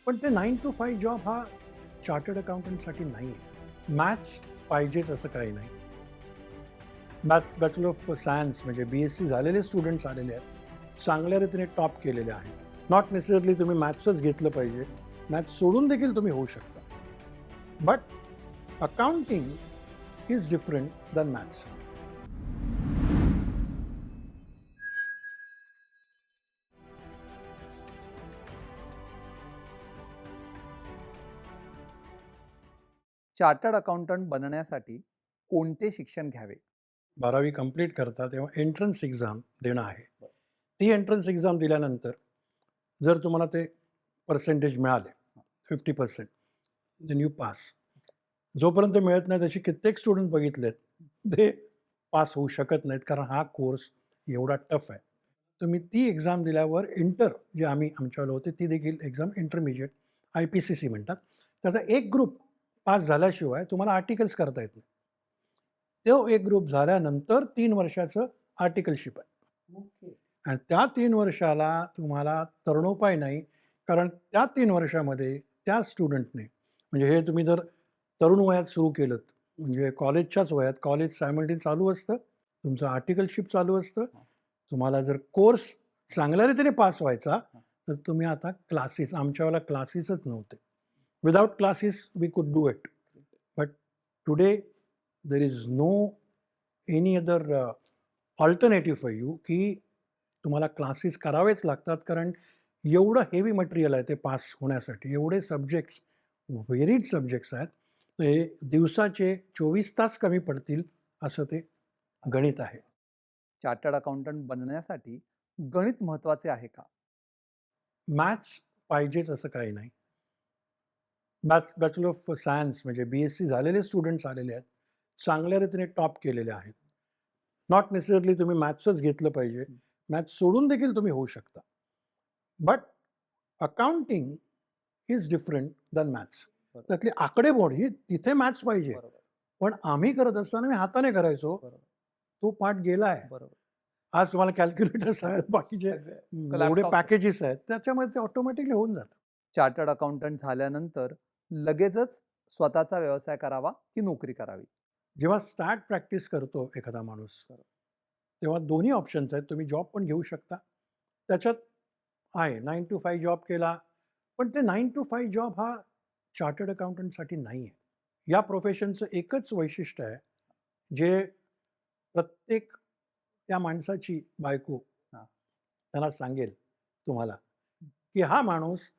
पण ते 9 to 5 job हा चार्टर्ड अकाउंटंटसाठी नाही आहे. मॅथ्स पाहिजेच असं काही नाही. बॅचलर ऑफ सायन्स म्हणजे BSc झालेले स्टुडंट्स आलेले आहेत. चांगल्या रीतीने टॉप केलेले आहेत. नॉट नेसेसरली तुम्ही मॅथ्सच घेतलं पाहिजे. मॅथ्स सोडून देखील तुम्ही होऊ शकता. But accounting is different than maths. Chartered accountant बनण्यासाठी कोणते शिक्षण घ्यावे? 12वी कंप्लीट करता तेव्हा एंट्रन्स एक्झाम देणं आहे. ती एंट्रन्स एक्झाम दिल्यानंतर जर तुम्हाला ते पर्सेंटेज मिळाले 50% देन यू पास. जोपर्यंत मिळत नाही तसे कित्येक स्टुडंट बघितलेत, ते पास होऊ शकत नाहीत कारण हा कोर्स एवढा टफ आहे. तुम्ही ती एक्झाम दिल्यावर इंटर जे आम्ही आमच्यावाले होते ती देखील एक्झाम इंटरमिजिएट IPCC म्हणतात. त्याचा एक ग्रुप पास झाल्याशिवाय तुम्हाला आर्टिकल्स करता येत नाही. तो एक ग्रुप झाल्यानंतर 3 वर्षाचं आर्टिकलशिप आहे. आणि त्या 3 वर्षाला तुम्हाला तरणोपाय नाही, कारण त्या 3 वर्षामध्ये त्या स्टुडंटने म्हणजे हे तुम्ही जर तरुण वयात सुरू केलंत, म्हणजे कॉलेजच्याच वयात, कॉलेज सायमल्टेनियस चालू असतं, तुमचं आर्टिकलशिप चालू असतं. तुम्हाला जर कोर्स चांगल्या रीतीने पास व्हायचा, तर तुम्ही आता क्लासेस आमच्यावेळेला क्लासेसच नव्हते. Without classes we could do it. But today there is no any other alternative for you की तुम्हाला क्लासेस करावेच लागतात, कारण एवढं हेवी मटेरियल आहे ते पास होण्यासाठी. एवढे सब्जेक्ट्स, व्हेरिड सब्जेक्ट्स आहेत. ते दिवसाचे 24 तास कमी पडतील असं ते गणित आहे. चार्टर्ड अकाउंटंट बनण्यासाठी गणित महत्त्वाचे आहे का? मॅथ्स पाहिजेच असं काही नाही. बॅचलर ऑफ सायन्स म्हणजे BSc झालेले स्टुडंट्स आलेले आहेत. चांगल्या रीतीने टॉप केलेले आहेत. नॉट नेसेसरली तुम्ही मॅथ्सच घेतलं पाहिजे. मॅथ्स सोडून देखील तुम्ही होऊ शकता. But accounting is different than maths. त्यातली आकडेमोड ही तिथे मॅथ्स पाहिजे. पण आम्ही करत असताना मी हाताने करायचो. तो पार्ट गेला आहे. आज तुम्हाला कॅल्क्युलेटर्स आहेत, बाकीचे एवढे पॅकेजेस आहेत, त्याच्यामध्ये ते ऑटोमॅटिकली होऊन जातं. चार्टर्ड अकाउंटंट झाल्यानंतर लगेचच स्वतःचा व्यवसाय करावा की नोकरी करावी? जेव्हा स्टार्ट प्रॅक्टिस करतो एखादा माणूस, तेव्हा दोन्ही ऑप्शन्स आहेत. तुम्ही जॉब पण घेऊ शकता. त्याच्यात आहे 9 to 5 जॉब केला, पण ते 9 to 5 जॉब हा चार्टर्ड अकाउंटंटसाठी नाही आहे. या प्रोफेशनचं एकच वैशिष्ट्य आहे, जे प्रत्येक त्या माणसाची बायको त्यांना सांगेल तुम्हाला, की हा माणूस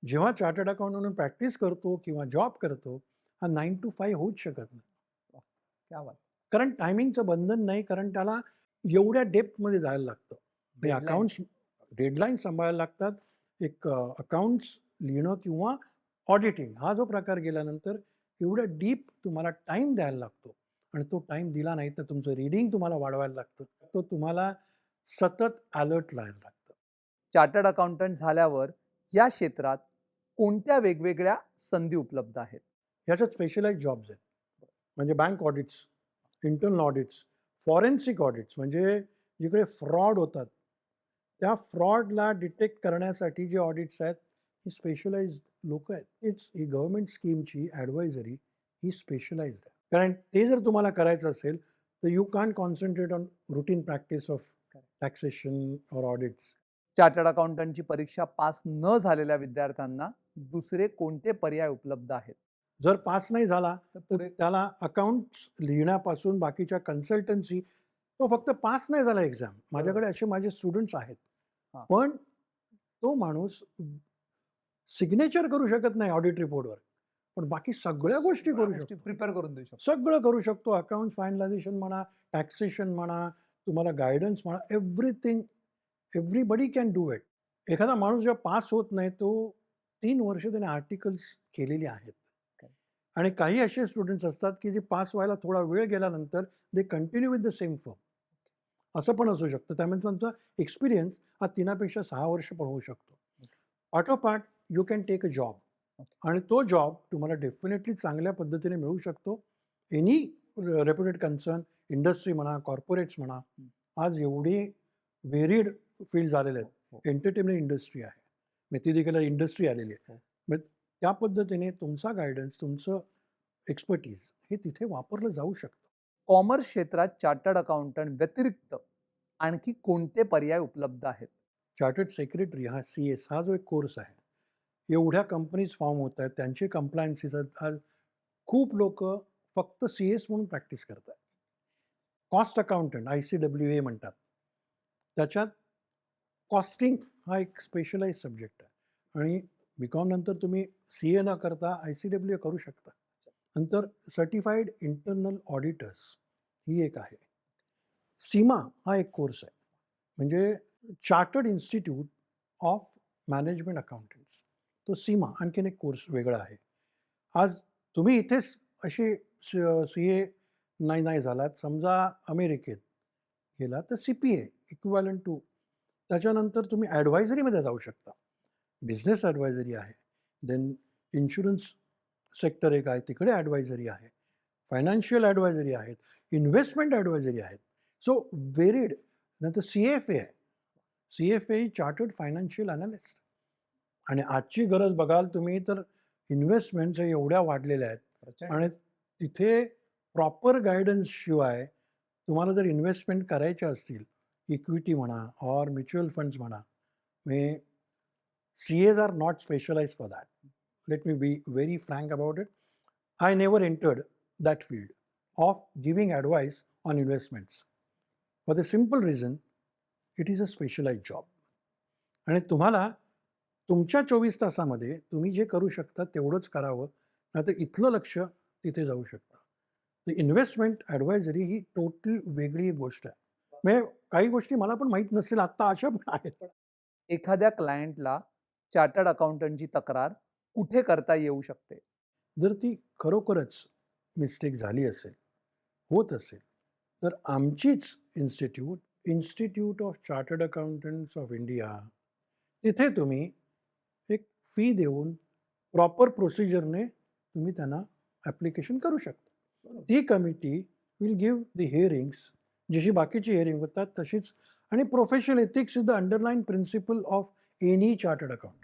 जेव्हा चार्टर्ड अकाउंटंट म्हणून प्रॅक्टिस करतो किंवा जॉब करतो, हा 9 to 5 होऊच शकत नाही. क्या बात! कारण टायमिंगचं बंधन नाही, कारण त्याला एवढ्या डेप्थमध्ये जायला लागतं. म्हणजे अकाउंट्स डेडलाईन सांभाळायला लागतात. एक अकाउंट्स लिहिणं किंवा ऑडिटिंग हा जो प्रकार गेल्यानंतर एवढ्या डीप तुम्हाला टाईम द्यायला लागतो आणि तो टाईम दिला नाही तर तुमचं रीडिंग तुम्हाला वाढवायला लागतं. तो तुम्हाला सतत अलर्ट राहायला लागतं. चार्टर्ड अकाउंटंट झाल्यावर या क्षेत्रात कोणत्या वेगवेगळ्या संधी उपलब्ध आहेत? ह्याच्यात स्पेशलाइज्ड जॉब्स आहेत. म्हणजे bank audits, internal audits, forensic audits म्हणजे जिकडे फ्रॉड होतात, त्या फ्रॉडला डिटेक्ट करण्यासाठी जे ऑडिट्स आहेत, ही स्पेशलाइज्ड लोकं आहेत. ही गव्हर्नमेंट स्कीमची ॲडवायझरी ही स्पेशलाइज्ड आहे. कारण ते जर तुम्हाला करायचं असेल, तर you can't concentrate on routine practice of taxation or audits. Chartered अकाउंटंटची परीक्षा पास न झालेल्या विद्यार्थ्यांना दुसरे कोणते पर्याय उपलब्ध आहेत? जर पास नाही झाला, तर त्याला अकाउंट्स लिहिण्यापासून बाकीच्या कन्सल्टन्सी, तो फक्त पास नाही झाला एक्झाम. माझ्याकडे असे माझे स्टुडंट्स आहेत. हां. पण तो माणूस सिग्नेचर करू शकत नाही ऑडिट रिपोर्टवर. पण बाकी सगळ्या गोष्टी करू शकतो. प्रिपेअर करून देऊ शकतो. सगळं करू शकतो. अकाउंट फायनलायझेशन म्हणा, टॅक्सेशन म्हणा, तुम्हाला गाईडन्स म्हणा, everything, everybody can do it. एखादा माणूस जेव्हा पास होत नाही, तो 3 वर्ष त्याने आर्टिकल्स केलेली आहेत. आणि काही असे स्टुडंट्स असतात, की जे पास व्हायला थोडा वेळ गेल्यानंतर they continue with the same firm. असं पण असू शकतं. त्यामुळे त्यांचा एक्सपिरियन्स हा 3पेक्षा 6 वर्ष पण होऊ शकतो. ऑटोपार्ट you can take a job आणि तो जॉब तुम्हाला डेफिनेटली चांगल्या पद्धतीने मिळू शकतो. एनी रेप्युटेड कन्सर्न, इंडस्ट्री म्हणा, कॉर्पोरेट्स म्हणा, आज एवढे व्हेरिड फील्ड झालेले आहेत. एंटरटेनमेंट इंडस्ट्री आहे. ती देखील इंडस्ट्री आलेली आहे. मग त्या पद्धतीने तुमचा गायडन्स, तुमचं एक्सपर्टीज हे तिथे वापरलं जाऊ शकतं. कॉमर्स क्षेत्रात चार्टर्ड अकाउंटंट व्यतिरिक्त आणखी कोणते पर्याय उपलब्ध आहेत? चार्टर्ड सेक्रेटरी हा CS हा जो एक कोर्स आहे. एवढ्या कंपनीज फॉर्म होत आहेत, त्यांचे कंप्लायन्सीस आज खूप लोकं फक्त CS म्हणून प्रॅक्टिस करतात. कॉस्ट अकाउंटंट ICWA म्हणतात. त्याच्यात कॉस्टिंग हा एक स्पेशलाइज्ड सब्जेक्ट आहे आणि BCom नंतर तुम्ही CA न करता ICWA करू शकता. नंतर सर्टिफाईड इंटरनल ऑडिटर्स ही एक आहे. सीमा हा एक कोर्स आहे. म्हणजे chartered institute of management accountants. तो सीमा आणखीन एक कोर्स वेगळा आहे. आज तुम्ही इथेच असे CA नाही झालात, समजा अमेरिकेत गेला तर CPA इक्विव्हॅलंट टू. त्याच्यानंतर तुम्ही ॲडवायझरीमध्ये जाऊ शकता. बिझनेस ॲडवायझरी आहे. देन इन्शुरन्स सेक्टर एक आहे, तिकडे ॲडवायझरी आहे. फायनान्शियल ॲडवायझरी आहेत, इन्व्हेस्टमेंट ॲडवायझरी आहेत. सो व्हेरिड. नंतर CFA आहे. CFA ही चार्टर्ड फायनान्शियल ॲनालिस्ट. आणि आजची गरज बघाल तुम्ही तर इन्व्हेस्टमेंट्स एवढ्या वाढलेल्या आहेत आणि तिथे प्रॉपर गाईडन्स शिवाय तुम्हाला जर इन्व्हेस्टमेंट करायच्या असतील, इक्विटी म्हणा ऑर म्युच्युअल फंड्स म्हणा, मे CAs are not specialized for that. Let me be very frank about it. I never entered that field of giving advice on investments for the simple reason it is a specialized job. आणि तुम्हाला तुमच्या 24 तासामध्ये तुम्ही जे करू शकता तेवढंच करावं, नाहीतर इथलं लक्ष तिथे जाऊ शकतं. तर इन्व्हेस्टमेंट ॲडवायझरी ही टोटल वेगळी गोष्ट आहे. म्हणजे काही गोष्टी मला पण माहीत नसतील, आत्ता अशा पण आहेत. एखाद्या क्लायंटला चार्टर्ड अकाउंटंटची तक्रार कुठे करता येऊ शकते? जर ती खरोखरच मिस्टेक झाली असेल, होत असेल, तर आमचीच institute of chartered accountants of India, तिथे तुम्ही एक फी देऊन प्रॉपर प्रोसिजरने तुम्ही त्यांना ॲप्लिकेशन करू शकता. ती committee will give the hearings, जशी बाकीची हिअरिंग होतात तशीच. आणि professional ethics is the underline principle of any chartered accountant.